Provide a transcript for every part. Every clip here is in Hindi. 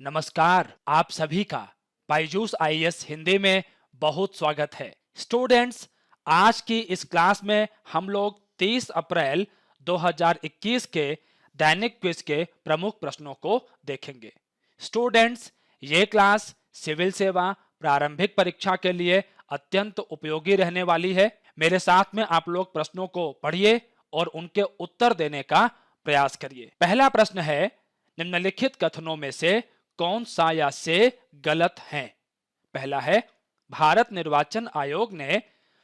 नमस्कार, आप सभी का बायजूस आईएएस हिंदी में बहुत स्वागत है। स्टूडेंट्स, आज की इस क्लास में हम लोग 30 अप्रैल 2021 के दैनिक क्विज के प्रमुख प्रश्नों को देखेंगे। स्टूडेंट्स, ये क्लास सिविल सेवा प्रारंभिक परीक्षा के लिए अत्यंत उपयोगी रहने वाली है। मेरे साथ में आप लोग प्रश्नों को पढ़िए और उनके उत्तर देने का प्रयास करिए। पहला प्रश्न है, निम्नलिखित कथनों में से कौन सा या से गलत है? पहला है, भारत निर्वाचन आयोग ने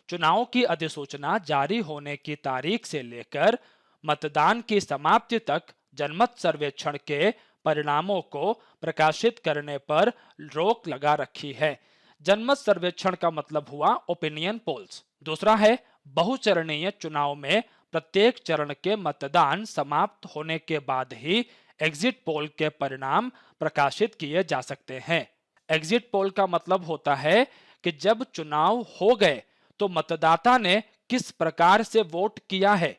चुनाव की अधिसूचना जारी होने की तारीख से लेकर मतदान की समाप्ति तक जनमत सर्वेक्षण के परिणामों को प्रकाशित करने पर रोक लगा रखी है। जनमत सर्वेक्षण का मतलब हुआ ओपिनियन पोल्स। दूसरा है, बहुचरणीय चुनाव में प्रत्येक चरण के मतदान समाप्त होने के बाद ही एग्जिट पोल के परिणाम प्रकाशित किए जा सकते हैं। एग्जिट पोल का मतलब होता है कि जब चुनाव हो गए तो मतदाता ने किस प्रकार से वोट किया है,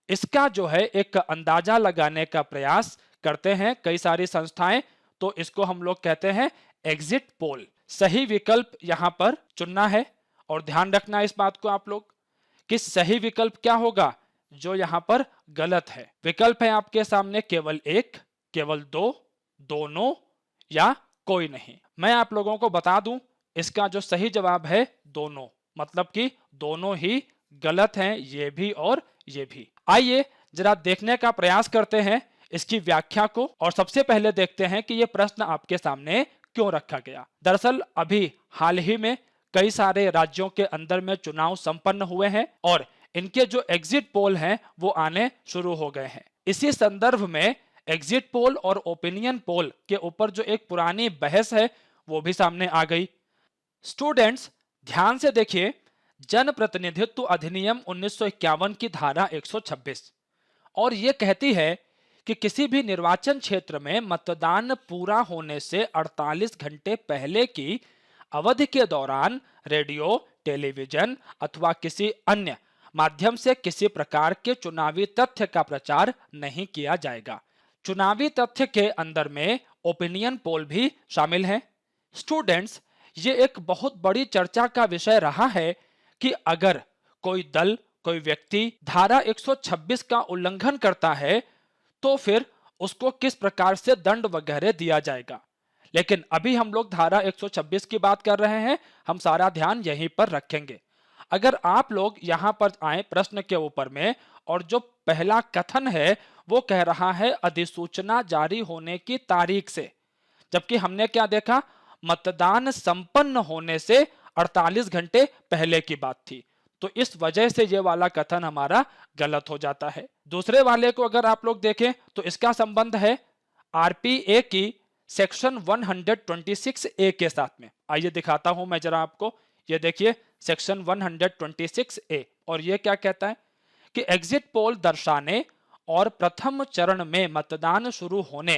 इसका जो है एक अंदाजा लगाने का प्रयास करते हैं कई सारी संस्थाएं, तो इसको हम लोग कहते हैं एग्जिट पोल। सही विकल्प यहां पर चुनना है और ध्यान रखना इस बात को आप लोग कि सही विकल्प क्या होगा जो यहां पर गलत है। विकल्प है आपके सामने केवल एक, केवल दो, दोनों या कोई नहीं। मैं आप लोगों को बता दूं, इसका जो सही जवाब है दोनों, मतलब कि दोनों ही गलत हैं, ये भी और ये भी। आइए जरा देखने का प्रयास करते हैं इसकी व्याख्या को, और सबसे पहले देखते हैं कि यह प्रश्न आपके सामने क्यों रखा गया। दरअसल अभी हाल ही में कई सारे राज्यों के अंदर में चुनाव संपन्न हुए हैं और इनके जो एग्जिट पोल हैं वो आने शुरू हो गए हैं। इसी संदर्भ में एग्जिट पोल और ओपिनियन पोल के ऊपर जो एक पुरानी बहस है वो भी सामने आ गई। स्टूडेंट्स, ध्यान से देखिए, जन प्रतिनिधित्व अधिनियम 1951 की धारा 126 और ये कहती है कि किसी भी निर्वाचन क्षेत्र में मतदान पूरा होने से 48 घंटे पहले की अवधि के दौरान रेडियो, टेलीविजन अथवा किसी अन्य माध्यम से किसी प्रकार के चुनावी तथ्य का प्रचार नहीं किया जाएगा। चुनावी तथ्य के अंदर में ओपिनियन पोल भी शामिल है। स्टूडेंट्स, ये एक बहुत बड़ी चर्चा का विषय रहा है कि अगर कोई दल, कोई व्यक्ति धारा 126 का उल्लंघन करता है तो फिर उसको किस प्रकार से दंड वगैरह दिया जाएगा। लेकिन अभी हम लोग धारा 126 की बात कर रहे हैं, हम सारा ध्यान यहीं पर रखेंगे। अगर आप लोग यहां पर आए प्रश्न के ऊपर में, और जो पहला कथन है वो कह रहा है अधिसूचना जारी होने की तारीख से, जबकि हमने क्या देखा, मतदान संपन्न होने से 48 घंटे पहले की बात थी, तो इस वजह से ये वाला कथन हमारा गलत हो जाता है। दूसरे वाले को अगर आप लोग देखें तो इसका संबंध है आरपीए की सेक्शन 126 ए के साथ में। आइए दिखाता हूं मैं जरा आपको, ये देखिए सेक्शन 126 ए, और ये क्या कहता है कि एग्जिट पोल दर्शाने और प्रथम चरण में मतदान शुरू होने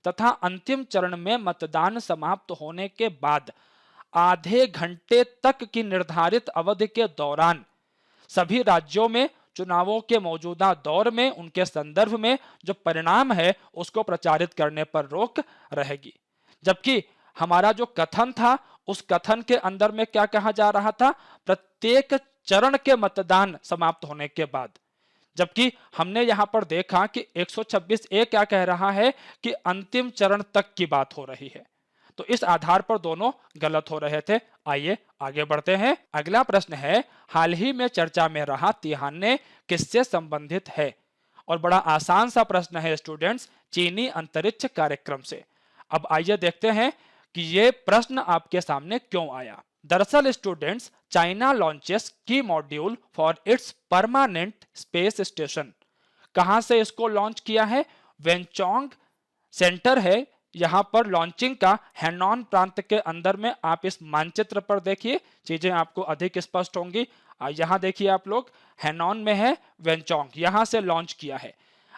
तथा अंतिम चरण में मतदान समाप्त होने के बाद आधे घंटे तक की निर्धारित अवधि के दौरान सभी राज्यों में चुनावों के मौजूदा दौर में उनके संदर्भ में जो परिणाम है उसको प्रचारित करने पर रोक रहेगी। जबकि हमारा जो कथन था उस कथन के अंदर में क्या कहा जा रहा था, प्रत्येक चरण के मतदान समाप्त होने के बाद, जबकि हमने यहां पर देखा कि 126 ए क्या कह रहा है कि अंतिम चरण तक की बात हो रही है। तो इस आधार पर दोनों गलत हो रहे थे। आइए आगे बढ़ते हैं। अगला प्रश्न है, हाल ही में चर्चा में रहा तिहाने किससे संबंधित है? और बड़ा आसान सा प्रश्न है स्टूडेंट्स, चीनी अंतरिक्ष कार्यक्रम से। अब आइए देखते हैं कि यह प्रश्न आपके सामने क्यों आया। दरअसल स्टूडेंट्स, चाइना लॉन्चेस की module for its permanent space station. कहां से इसको लॉन्च किया है? वेंचोंग सेंटर है यहां पर लॉन्चिंग का, हैनॉन प्रांत के अंदर में। आप इस मानचित्र पर देखिए, चीजें आपको अधिक स्पष्ट होंगी। यहां देखिए आप लोग, हैनॉन में है वेंचोंग, यहां से लॉन्च किया है।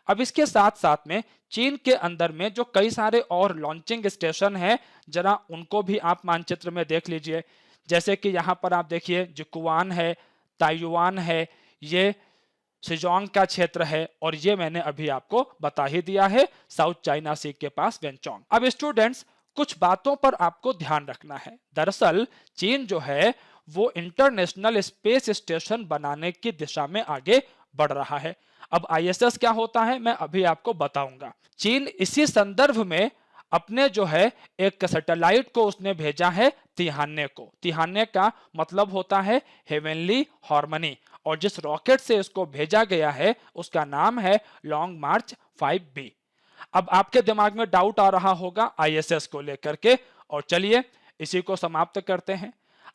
अब इसके साथ साथ में चीन के अंदर में जो कई सारे और लॉन्चिंग स्टेशन हैं, जरा उनको भी आप मानचित्र में देख लीजिए। जैसे कि यहां पर आप देखिए जिकुआन है, ताइयुआन है, ये सिजोंग का क्षेत्र है, और ये मैंने अभी आपको बता ही दिया है साउथ चाइना सी के पास वेंचोंग। अब स्टूडेंट्स, कुछ बातों पर आपको ध्यान रखना है। दरअसल चीन जो है वो इंटरनेशनल स्पेस स्टेशन बनाने की दिशा में आगे बढ़ रहा है। अब आईएसएस क्या होता है मैं अभी आपको बताऊंगा। चीन इसी संदर्भ में अपने जो है एक सैटेलाइट को उसने भेजा है तिहाने को। तिहाने का मतलब होता है हेवनली हार्मनी, और जिस रॉकेट से इसको भेजा गया है उसका नाम है लॉन्ग मार्च 5B। अब आपके दिमाग में डाउट आ रहा होगा आईएसएस को लेकर के, और चलिए इसी को समाप्त करते हैं।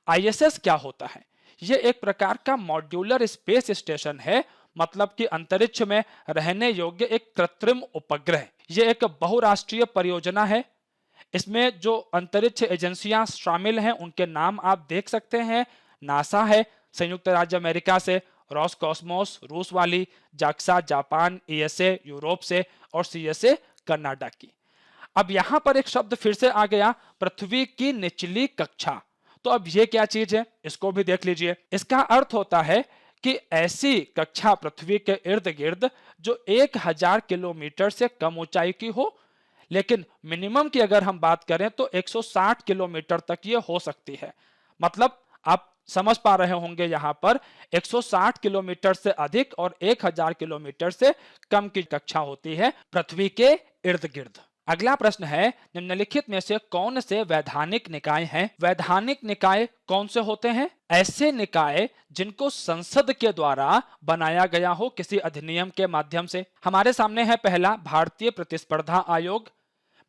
आईएसएस क्या होता है? यह एक प्रकार का मॉड्यूलर स्पेस स्टेशन है, मतलब कि अंतरिक्ष में रहने योग्य एक कृत्रिम उपग्रह। यह एक बहुराष्ट्रीय परियोजना है। इसमें जो अंतरिक्ष एजेंसियां शामिल हैं उनके नाम आप देख सकते हैं। नासा है संयुक्त राज्य अमेरिका से, रॉसकॉस्मोस रूस वाली, जाक्सा जापान, ईएसए यूरोप से, और सीएसए कनाडा की। अब यहां पर एक शब्द फिर से आ गया, पृथ्वी की निचली कक्षा। तो अब ये क्या चीज है इसको भी देख लीजिए। इसका अर्थ होता है कि ऐसी कक्षा पृथ्वी के इर्द गिर्द जो 1000 किलोमीटर से कम ऊंचाई की हो, लेकिन मिनिमम की अगर हम बात करें तो 160 किलोमीटर तक ये हो सकती है। मतलब आप समझ पा रहे होंगे यहां पर 160 किलोमीटर से अधिक और 1000 किलोमीटर से कम की कक्षा होती है पृथ्वी के इर्द गिर्द। अगला प्रश्न है, निम्नलिखित में से कौन से वैधानिक निकाय हैं? वैधानिक निकाय कौन से होते हैं? ऐसे निकाय जिनको संसद के द्वारा बनाया गया हो किसी अधिनियम के माध्यम से। हमारे सामने है पहला, भारतीय प्रतिस्पर्धा आयोग।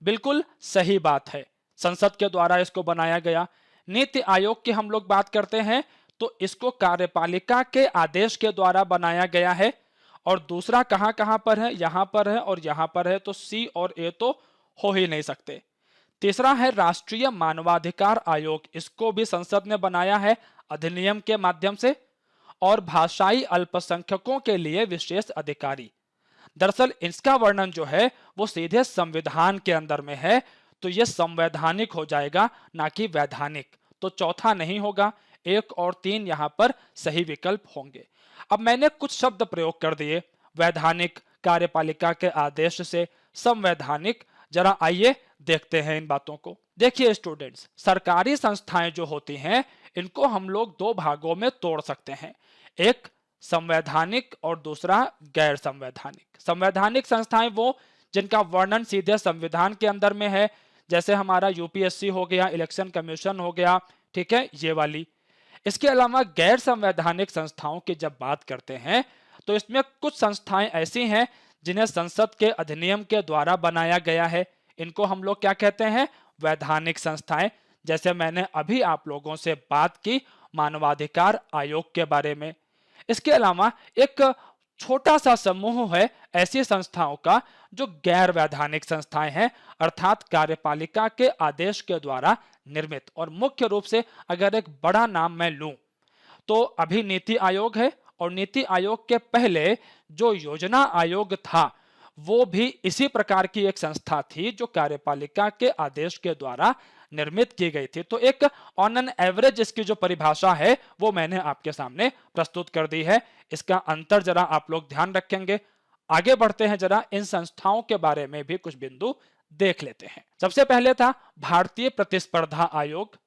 बिल्कुल सही बात है, संसद के द्वारा इसको बनाया गया। नीति आयोग की हम लोग बात करते हैं तो इसको कार्यपालिका के आदेश के द्वारा बनाया गया है। और दूसरा कहां कहां पर है? यहां पर है और यहां पर है, तो सी और ए तो हो ही नहीं सकते। तीसरा है राष्ट्रीय मानवाधिकार आयोग, इसको भी संसद ने बनाया है अधिनियम के माध्यम से। और भाषाई अल्पसंख्यकों के लिए विशेष अधिकारी, दरअसल इसका वर्णन जो है वो सीधे संविधान के अंदर में है, तो यह संवैधानिक हो जाएगा ना कि वैधानिक। तो चौथा नहीं होगा, 1 और 3 यहां पर सही विकल्प होंगे। अब मैंने कुछ शब्द प्रयोग कर दिए, वैधानिक, कार्यपालिका के आदेश से, संवैधानिक। जरा आइए देखते हैं इन बातों को। देखिए स्टूडेंट्स, सरकारी संस्थाएं जो होती हैं इनको हम लोग दो भागों में तोड़ सकते हैं, एक संवैधानिक और दूसरा गैर संवैधानिक। संवैधानिक संस्थाएं वो जिनका वर्णन सीधे संविधान के अंदर में है, जैसे हमारा यूपीएससी हो गया, इलेक्शन कमीशन हो गया, ठीक है, ये वाली। इसके अलावा गैर संवैधानिक संस्थाओं की जब बात करते हैं तो इसमें कुछ संस्थाएं ऐसी हैं जिन्हें संसद के अधिनियम के द्वारा बनाया गया है। इनको हम लोग क्या कहते हैं? वैधानिक संस्थाएं। जैसे मैंने अभी आप लोगों से बात की मानवाधिकार आयोग के बारे में। इसके अलावा एक छोटा सा समूह है ऐसी संस्थाओं का जो गैर वैधानिक संस्थाएं हैं, अर्थात कार्यपालिका के आदेश के द्वारा निर्मित। और मुख्य रूप से अगर एक बड़ा नाम मैं लूं तो अभी नीति आयोग है, और नीति आयोग के पहले जो योजना आयोग था वो भी इसी प्रकार की एक संस्था थी जो कार्यपालिका के आदेश के द्वारा निर्मित की गई थी। तो एक ऑन एन एवरेज इसकी जो परिभाषा है वो मैंने आपके सामने प्रस्तुत कर दी है। इसका अंतर जरा आप लोग ध्यान रखेंगे। आगे बढ़ते हैं, जरा इन संस्थाओं के बारे में भी कुछ बिंदु देख लेते हैं। सबसे पहले था भारतीय प्रतिस्पर्धा आयोग।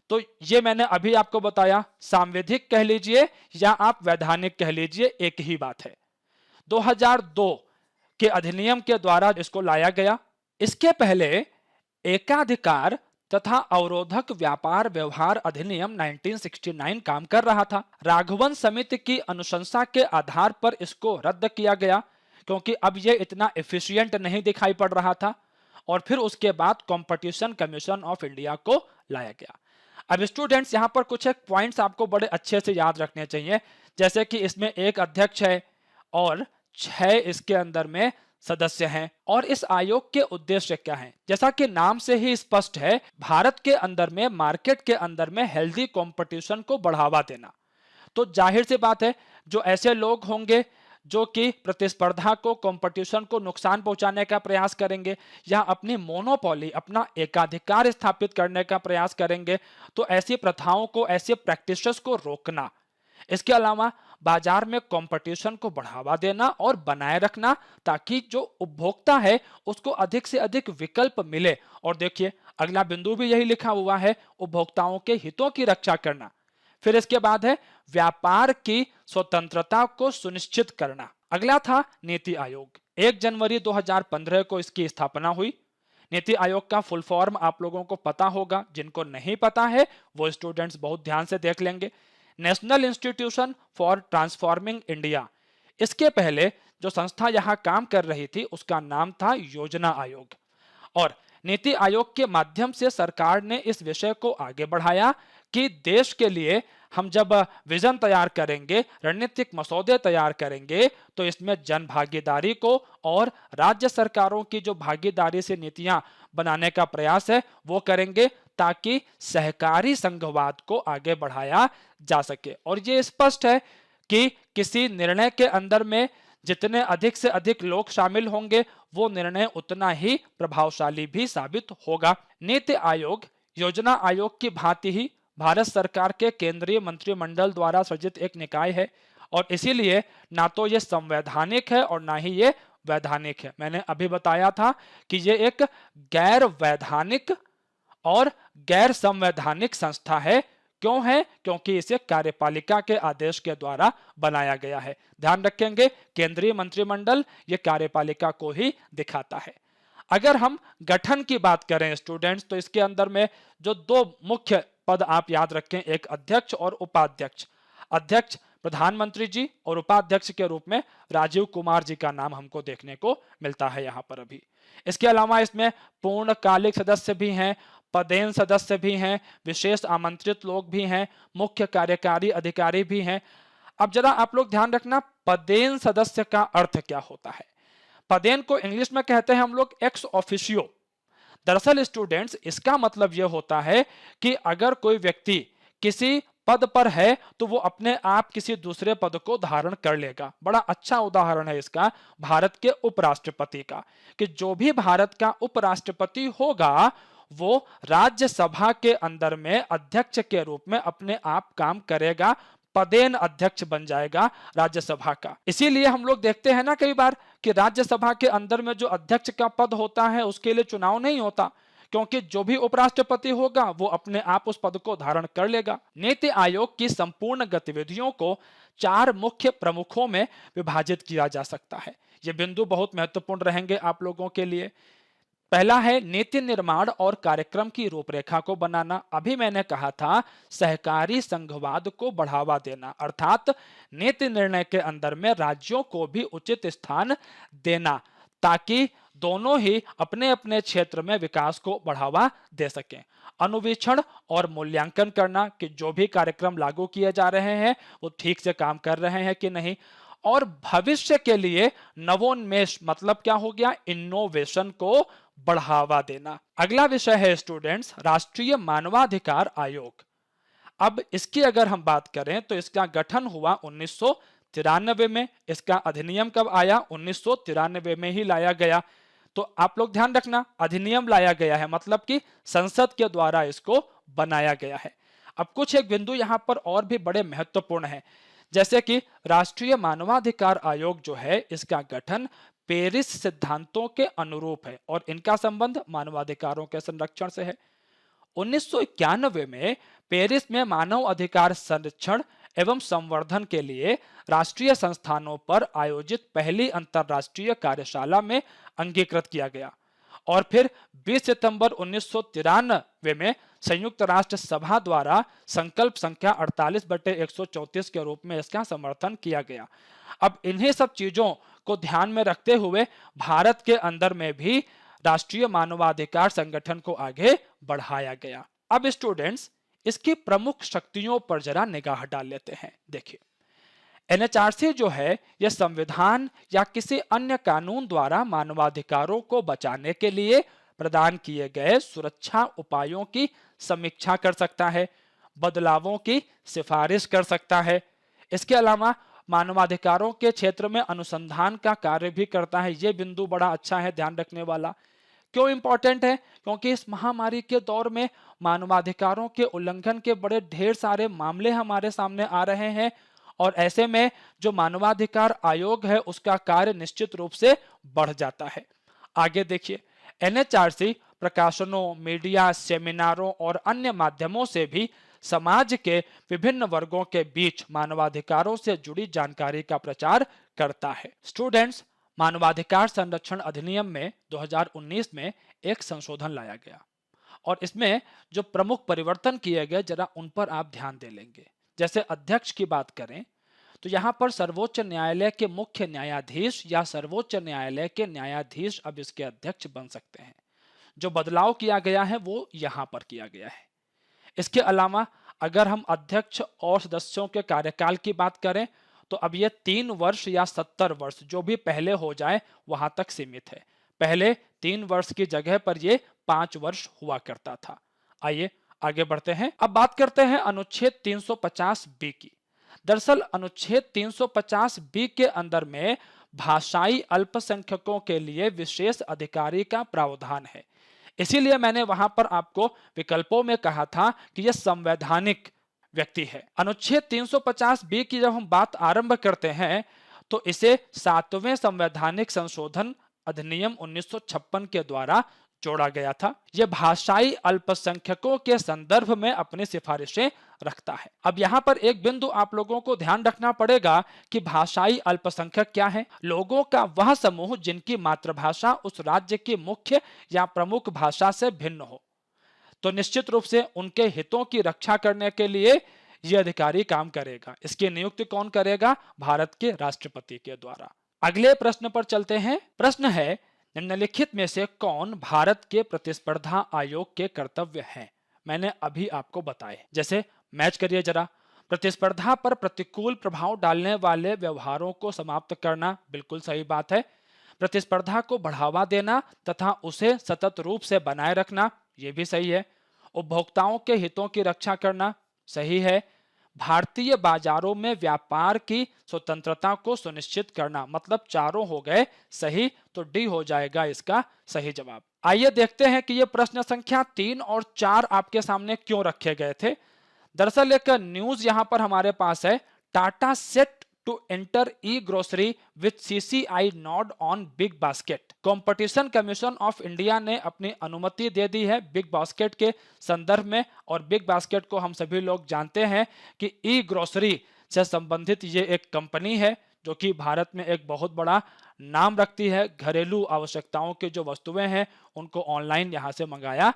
तो ये मैंने अभी आपको बताया, सांविधिक कह लीजिए या आप वैधानिक कह लीजिए, एक ही बात है। 2002 के अधिनियम के द्वारा इसको लाया गया। इसके पहले एकाधिकार तथा अवरोधक व्यापार व्यवहार अधिनियम 1969 काम कर रहा था। राघवन समिति की अनुशंसा के आधार पर इसको रद्द किया गया क्योंकि अब यह इतना एफिशिएंट नहीं दिखाई पड़ रहा था। और फिर उसके बाद कंपटीशन कमीशन ऑफ इंडिया को लाया गया। अब स्टूडेंट्स यहां पर कुछ एक पॉइंट्स आपको बड़े अच्छे से याद रखने चाहिए, जैसे कि इसमें एक अध्यक्ष है और 6 इसके अंदर में सदस्य हैं। और इस आयोग के उद्देश्य क्या हैं? जैसा कि नाम से ही स्पष्ट है, भारत के अंदर में, मार्केट के अंदर में हेल्दी कंपटीशन को बढ़ावा देना। तो जाहिर सी बात है जो ऐसे लोग होंगे जो कि प्रतिस्पर्धा को, कंपटीशन को नुकसान पहुंचाने का प्रयास करेंगे या अपनी मोनोपोली, अपना एकाधिकार स्थापित करने का प्रयास करेंगे, तो ऐसी प्रथाओं को, ऐसे प्रैक्टिसेस को रोकना। इसके अलावा बाजार में कंपटीशन को बढ़ावा देना और बनाए रखना ताकि जो उपभोक्ता है उसको अधिक से अधिक विकल्प मिले। और देखिए अगला बिंदु भी यही लिखा हुआ है, उपभोक्ताओं के हितों की रक्षा करना। फिर इसके बाद है व्यापार की स्वतंत्रता को सुनिश्चित करना। अगला था नीति आयोग। 1 जनवरी 2015 को इसकी स्थापना हुई। नीति आयोग का फुल फॉर्म आप लोगों को पता होगा, जिनको नहीं पता है वो स्टूडेंट्स बहुत ध्यान से देख लेंगे। National institution for transforming India. इसके पहले जो संस्था यहां काम कर रही थी उसका नाम था योजना आयोग। और नीति आयोग के माध्यम से सरकार ने इस विषय को आगे बढ़ाया कि देश के लिए हम जब विजन तैयार करेंगे, रणनीतिक मसौदे तैयार करेंगे, तो इसमें जन भागीदारी को और राज्य सरकारों की जो भागीदारी से नीतियां बनाने का प्रयास है वो करेंगे, ताकि सहकारी संघवाद को आगे बढ़ाया जा सके। और ये स्पष्ट है कि किसी निर्णय के अंदर में जितने अधिक से अधिक लोग शामिल होंगे वो निर्णय उतना ही प्रभावशाली भी साबित होगा। नीति आयोग योजना आयोग की भांति ही भारत सरकार के केंद्रीय मंत्रिमंडल द्वारा सृजित एक निकाय है, और इसीलिए ना तो ये संवैधानिक है और ना ही ये वैधानिक है। मैंने अभी बताया था कि ये एक गैर वैधानिक और गैर संवैधानिक संस्था है। क्यों है? क्योंकि इसे कार्यपालिका के आदेश के द्वारा बनाया गया है। ध्यान रखेंगे, केंद्रीय मंत्रिमंडल ये कार्यपालिका को ही दिखाता है। अगर हम गठन की बात करें स्टूडेंट्स, तो इसके अंदर में जो 2 मुख्य पद आप याद रखें, एक अध्यक्ष और उपाध्यक्ष। अध्यक्ष प्रधानमंत्री जी और उपाध्यक्ष के रूप में राजीव कुमार जी का नाम हमको देखने को मिलता है यहाँ पर अभी। इसके अलावा इसमें पूर्णकालिक सदस्य भी हैं, पदेन सदस्य भी हैं, विशेष आमंत्रित लोग भी हैं, मुख्य कार्यकारी अधिकारी भी हैं। अब जरा आप लोग ध्यान रखना, पदेन सदस्य का अर्थ क्या होता है। पदेन को इंग्लिश में कहते हैं हम लोग एक्स ऑफिशियो। दरअसल स्टूडेंट्स इसका मतलब यह होता है कि अगर कोई व्यक्ति किसी पद पर है तो वो अपने आप किसी दूसरे पद को धारण कर लेगा। बड़ा अच्छा उदाहरण है इसका भारत के उपराष्ट्रपति का, कि जो भी भारत का उपराष्ट्रपति होगा वो राज्यसभा के अंदर में अध्यक्ष के रूप में अपने आप काम करेगा, पदेन अध्यक्ष बन जाएगा राज्यसभा का। इसीलिए हम लोग देखते हैं ना कई बार कि राज्यसभा के अंदर में जो अध्यक्ष का पद होता है उसके लिए चुनाव नहीं होता, क्योंकि जो भी उपराष्ट्रपति होगा वो अपने आप उस पद को धारण कर लेगा। नीति आयोग की संपूर्ण गतिविधियों को 4 मुख्य प्रमुखों में विभाजित किया जा सकता है। ये बिंदु बहुत महत्वपूर्ण रहेंगे आप लोगों के लिए। पहला है नीति निर्माण और कार्यक्रम की रूपरेखा को बनाना। अभी मैंने कहा था सहकारी संघवाद को बढ़ावा देना, अर्थात नीति निर्णय के अंदर में राज्यों को भी उचित स्थान देना, ताकि दोनों ही अपने अपने क्षेत्र में विकास को बढ़ावा दे सकें। अनुवीक्षण और मूल्यांकन करना कि जो भी कार्यक्रम लागू किए जा रहे हैं वो ठीक से काम कर रहे हैं कि नहीं। और भविष्य के लिए नवोन्मेष मतलब क्या हो गया, इनोवेशन को बढ़ावा देना। अगला विषय है स्टूडेंट्स राष्ट्रीय मानवाधिकार आयोग। अब इसकी अगर हम बात करें तो इसका गठन हुआ 1993 में। इसका अधिनियम कब आया? 1993 में ही लाया गया। तो आप लोग ध्यान रखना, अधिनियम लाया गया है मतलब कि संसद के द्वारा इसको बनाया गया है। अब कुछ एक बिंदु यहां पर और भी बड़े महत्वपूर्ण है, जैसे कि राष्ट्रीय मानवाधिकार आयोग जो है इसका गठन पेरिस सिद्धांतों के अनुरूप है और इनका संबंध मानवाधिकारों के संरक्षण से है। 1991 में पेरिस में मानव अधिकार संरक्षण एवं संवर्धन के लिए राष्ट्रीय संस्थानों पर आयोजित पहली अंतरराष्ट्रीय कार्यशाला में अंगीकृत किया गया, और फिर 20 सितंबर 1993 में संयुक्त राष्ट्र सभा द्वारा संकल्प संख्या 48/134 के रूप में इसका समर्थन किया गया। अब इन्हीं सब चीजों को ध्यान में रखते हुए भारत के अंदर में भी राष्ट्रीय मानवाधिकार संगठन को आगे बढ़ाया गया। अब स्टूडेंट्स इसकी प्रमुख शक्तियों पर जरा निगाह डाल लेते हैं। देखिए, एनएचआरसी जो है यह संविधान या किसी अन्य कानून द्वारा मानवाधिकारों को बचाने के लिए प्रदान किए गए सुरक्षा उपायों की समीक्षा कर सकता है, बदलावों की सिफारिश कर सकता है। इसके अलावा मानवाधिकारों के क्षेत्र में अनुसंधान का कार्य भी करता है। यह बिंदु बड़ा अच्छा है, ध्यान रखने वाला। क्यों इंपॉर्टेंट है? क्योंकि इस महामारी के दौर में मानवाधिकारों के उल्लंघन के बड़े ढेर सारे मामले हमारे सामने आ रहे हैं, और ऐसे में जो मानवाधिकार आयोग है उसका कार्य निश्चित रूप से बढ़ जाता है। आगे देखिए, एनएचआरसी प्रकाशनों, मीडिया, सेमिनारों और अन्य माध्यमों से भी समाज के विभिन्न वर्गों के बीच मानवाधिकारों से जुड़ी जानकारी का प्रचार करता है। स्टूडेंट्स, मानवाधिकार संरक्षण अधिनियम में 2019 में एक संशोधन लाया गया और इसमें जो प्रमुख परिवर्तन किए गए जरा उन पर आप ध्यान दे लेंगे। जैसे अध्यक्ष की बात करें तो यहां पर सर्वोच्च न्यायालय के मुख्य न्यायाधीश या सर्वोच्च न्यायालय के न्यायाधीश अब इसके अध्यक्ष बन सकते हैं। जो बदलाव किया गया है वो यहां पर किया गया है। इसके अलावा अगर हम अध्यक्ष और सदस्यों के कार्यकाल की बात करें तो अब ये 3 वर्ष या 70 वर्ष जो भी पहले हो जाए वहां तक सीमित है। पहले 3 वर्ष की जगह पर ये 5 वर्ष हुआ करता था। आइए आगे बढ़ते हैं। अब बात करते हैं अनुच्छेद 350 बी की। दरअसल अनुच्छेद 350 बी के अंदर में भाषाई अल्पसंख्यकों के लिए विशेष अधिकारी का प्रावधान है। इसीलिए मैंने वहां पर आपको विकल्पों में कहा था कि यह संवैधानिक व्यक्ति है। अनुच्छेद 350 बी की जब हम बात आरंभ करते हैं तो इसे 7वें संवैधानिक संशोधन अधिनियम 1956 के द्वारा जोड़ा गया था। यह भाषाई अल्पसंख्यकों के संदर्भ में अपनी सिफारिशें रखता है। अब यहाँ पर एक बिंदु आप लोगों को ध्यान रखना पड़ेगा कि भाषाई अल्पसंख्यक क्या है। लोगों का वह समूह जिनकी मातृभाषा उस राज्य की मुख्य या प्रमुख भाषा से भिन्न हो। तो निश्चित रूप से उनके हितों की रक्षा करने के लिए यह अधिकारी काम करेगा। इसकी नियुक्ति कौन करेगा? भारत के राष्ट्रपति के द्वारा। अगले प्रश्न पर चलते हैं। प्रश्न है, निम्नलिखित में से कौन भारत के प्रतिस्पर्धा आयोग के कर्तव्य हैं? मैंने अभी आपको बताए। जैसे मैच करिए जरा। प्रतिस्पर्धा पर प्रतिकूल प्रभाव डालने वाले व्यवहारों को समाप्त करना, बिल्कुल सही बात है। प्रतिस्पर्धा को बढ़ावा देना तथा उसे सतत रूप से बनाए रखना, यह भी सही है। उपभोक्ताओं के हितों की रक्षा करना, सही है। भारतीय बाजारों में व्यापार की स्वतंत्रता को सुनिश्चित करना, मतलब चारों हो गए सही, तो डी हो जाएगा इसका सही जवाब। आइए देखते हैं कि ये प्रश्न संख्या 3 और 4 आपके सामने क्यों रखे गए थे। दरअसल एक न्यूज यहां पर हमारे पास है। Tata set to enter e grocery with CCI nod on Big Basket. Competition commission of India ने अपनी अनुमति दे दी है बिग बास्केट के संदर्भ में। और बिग बास्केट को हम सभी लोग जानते हैं कि ई ग्रोसरी से संबंधित ये एक कंपनी है जो कि भारत में एक बहुत बड़ा नाम रखती है। घरेलू आवश्यकताओं की जो वस्तुएं हैं उनको ऑनलाइन यहां से मंगाया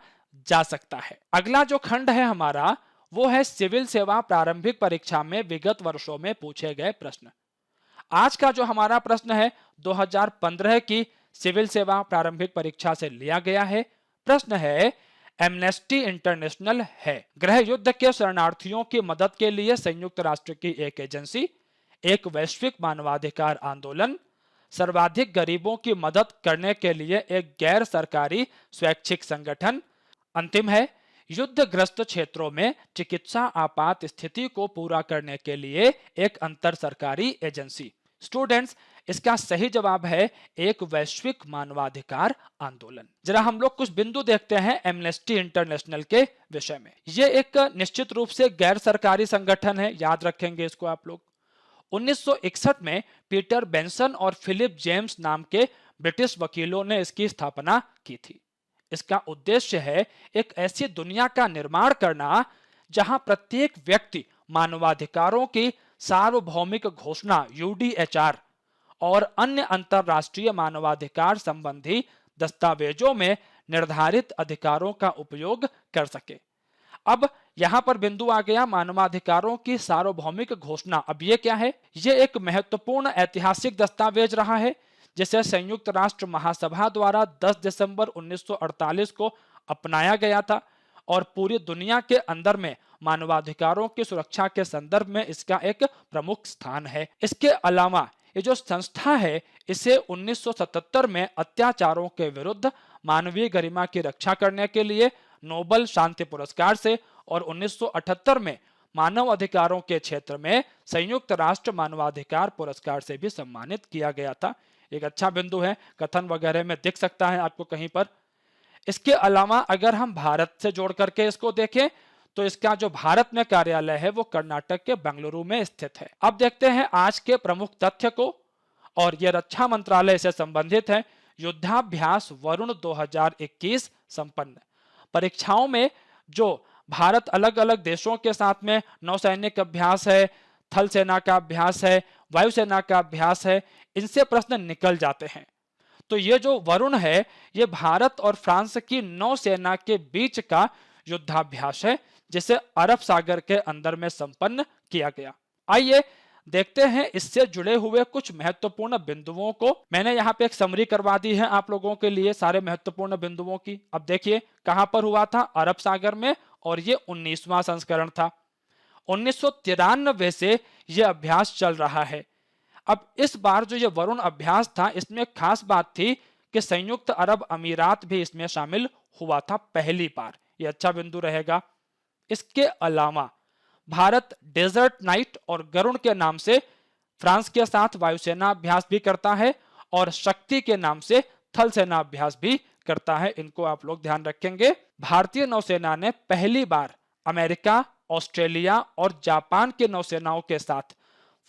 जा सकता है। अगला जो खंड है हमारा वो है सिविल सेवा प्रारंभिक परीक्षा में विगत वर्षों में पूछे गए प्रश्न। आज का जो हमारा प्रश्न है 2015 की सिविल सेवा प्रारंभिक परीक्षा से लिया गया है। प्रश्न है, एमनेस्टी इंटरनेशनल है गृह युद्ध के शरणार्थियों की मदद के लिए संयुक्त राष्ट्र की एक एजेंसी, एक वैश्विक मानवाधिकार आंदोलन, सर्वाधिक गरीबों की मदद करने के लिए एक गैर सरकारी स्वैच्छिक संगठन, अंतिम है युद्धग्रस्त क्षेत्रों में चिकित्सा आपात स्थिति को पूरा करने के लिए एक अंतर सरकारी एजेंसी। स्टूडेंट्स, इसका सही जवाब है एक वैश्विक मानवाधिकार आंदोलन। जरा हम लोग कुछ बिंदु देखते हैं एमनेस्टी इंटरनेशनल के विषय में। यह एक निश्चित रूप से गैर सरकारी संगठन है, याद रखेंगे इसको आप लोग। 1961 में पीटर बेंसन और फिलिप जेम्स नाम के ब्रिटिश वकीलों ने इसकी स्थापना की थी। इसका उद्देश्य है एक ऐसी दुनिया का निर्माण करना जहां प्रत्येक व्यक्ति मानवाधिकारों की सार्वभौमिक घोषणा यूडीएचआर और अन्य अंतरराष्ट्रीय मानवाधिकार संबंधी दस्तावेजों में निर्धारित अधिकारों का उपयोग कर सके। अब यहां पर बिंदु आ गया मानवाधिकारों की सार्वभौमिक घोषणा। अब ये क्या है? ये एक महत्वपूर्ण ऐतिहासिक दस्तावेज रहा है जिसे संयुक्त राष्ट्र महासभा द्वारा 10 दिसंबर 1948 को अपनाया गया था और पूरी दुनिया के अंदर में मानवाधिकारों की सुरक्षा के संदर्भ में इसका एक प्रमुख स्थान है। इसके अलावा ये जो संस्था है इसे 1977 में अत्याचारों के विरुद्ध मानवीय गरिमा की रक्षा करने के लिए नोबेल शांति पुरस्कार से और 1978 में मानव अधिकारों के क्षेत्र में संयुक्त राष्ट्र मानवाधिकार पुरस्कार से भी सम्मानित किया गया था। एक अच्छा बिंदु है, कथन वगैरह में दिख सकता है आपको कहीं पर। इसके अलावा अगर हम भारत से जोड़ करके इसको देखें तो इसका जो भारत में कार्यालय है वो कर्नाटक के बेंगलुरु में स्थित है। अब देखते हैं आज के प्रमुख तथ्य को, और यह रक्षा मंत्रालय से संबंधित है। युद्धाभ्यास वरुण 2021 संपन्न। परीक्षाओं में जो भारत अलग अलग देशों के साथ में नौसैनिक अभ्यास है, थल सेना का अभ्यास है, वायुसेना का अभ्यास है, इनसे प्रश्न निकल जाते हैं। तो ये जो वरुण है ये भारत और फ्रांस की नौसेना के बीच का युद्धाभ्यास है जिसे अरब सागर के अंदर में संपन्न किया गया। आइए देखते हैं इससे जुड़े हुए कुछ महत्वपूर्ण बिंदुओं को। मैंने यहाँ पे एक समरी करवा दी है आप लोगों के लिए सारे महत्वपूर्ण बिंदुओं की। अब देखिए कहां पर हुआ था, अरब सागर में, और ये 19वां संस्करण था। 1993 से यह अभ्यास चल रहा है। अब इस बार जो ये वरुण अभ्यास था इसमें खास बात थी कि संयुक्त अरब अमीरात भी इसमें शामिल हुआ था पहली बार। ये अच्छा बिंदु रहेगा। इसके अलावा भारत डेजर्ट नाइट और गरुण के नाम से फ्रांस के साथ वायुसेना अभ्यास भी करता है और शक्ति के नाम से थल सेना अभ्यास भी करता है। इनको आप लोग ध्यान रखेंगे। भारतीय नौसेना ने पहली बार अमेरिका, ऑस्ट्रेलिया और जापान के नौसेनाओं के साथ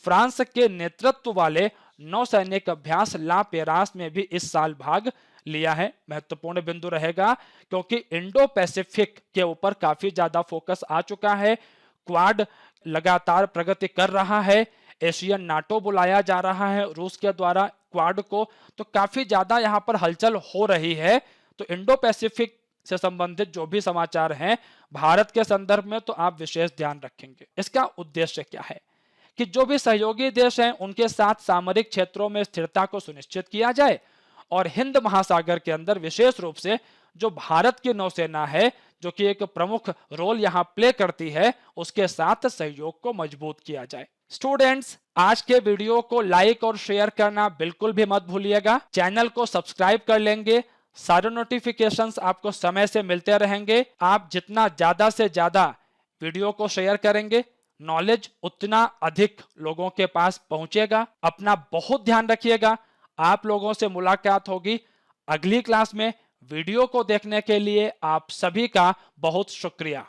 फ्रांस के नेतृत्व वाले नौसैनिक अभ्यास ला पेरास में भी इस साल भाग लिया है। महत्वपूर्ण बिंदु रहेगा क्योंकि इंडो पैसिफिक के ऊपर काफी ज्यादा फोकस आ चुका है। क्वाड लगातार प्रगति कर रहा है। एशियन नाटो बुलाया जा रहा है रूस के द्वारा क्वाड को, तो काफी ज्यादा यहां पर हलचल हो रही है। तो इंडो पैसिफिक से संबंधित जो भी समाचार हैं भारत के संदर्भ में तो आप विशेष ध्यान रखेंगे। इसका उद्देश्य क्या है कि जो भी सहयोगी देश हैं उनके साथ सामरिक क्षेत्रों में स्थिरता को सुनिश्चित किया जाए और हिंद महासागर के अंदर विशेष रूप से जो भारत की नौसेना है जो कि एक प्रमुख रोल यहां प्ले करती है उसके साथ सहयोग को मजबूत किया जाए। स्टूडेंट्स, आज के वीडियो को लाइक और शेयर करना बिल्कुल भी मत भूलिएगा। चैनल को सब्सक्राइब कर लेंगे, सारे नोटिफिकेशंस आपको समय से मिलते रहेंगे। आप जितना ज्यादा से ज्यादा वीडियो को शेयर करेंगे नॉलेज उतना अधिक लोगों के पास पहुंचेगा। अपना बहुत ध्यान रखिएगा। आप लोगों से मुलाकात होगी अगली क्लास में। वीडियो को देखने के लिए आप सभी का बहुत शुक्रिया।